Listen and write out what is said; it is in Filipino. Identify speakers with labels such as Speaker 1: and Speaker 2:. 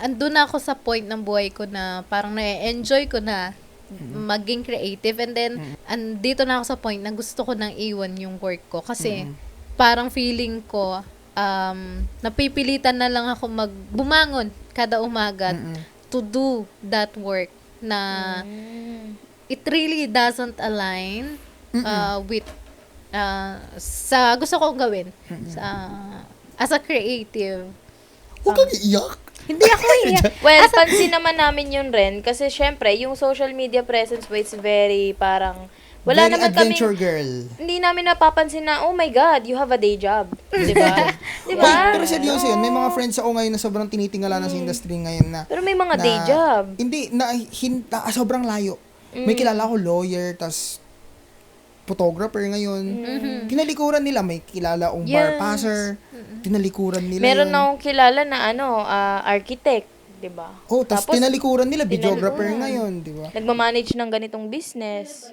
Speaker 1: andun na ako sa point ng buhay ko na parang na-enjoy ko na maging creative. And then, andito na ako sa point na gusto ko nang iwan yung work ko. Kasi, parang feeling ko, napipilitan na lang ako bumangon kada umaga to do that work na it really doesn't align with sa gusto kong gawin as a creative.
Speaker 2: Huwag kang iiyak.
Speaker 1: Hindi ako iiyak.
Speaker 3: Well, pansin naman namin yun rin kasi syempre, yung social media presence mo, it's very parang, wala
Speaker 2: Very
Speaker 3: naman
Speaker 2: adventure
Speaker 3: kaming,
Speaker 2: girl.
Speaker 3: hindi namin napapansin na, oh my God, you have a day job. Diba?
Speaker 2: Uy,
Speaker 3: Diba?
Speaker 2: pero seryoso yun. May mga friends ako ngayon na sobrang tinitingala na sa industry ngayon na
Speaker 3: Pero may mga day job.
Speaker 2: Hindi, sobrang layo. May kilala ko lawyer, tas photographer ngayon. Tinalikuran nila. May kilala akong bar
Speaker 3: Yes.
Speaker 2: passer. Tinalikuran nila
Speaker 3: Meron
Speaker 2: yun.
Speaker 3: na akong kilala na architect. Diba?
Speaker 2: Oh, tas
Speaker 3: Tapos,
Speaker 2: tinalikuran nila, videographer
Speaker 3: tinalikuran.
Speaker 2: ngayon, di ba?
Speaker 3: Nagmamanage ng ganitong business.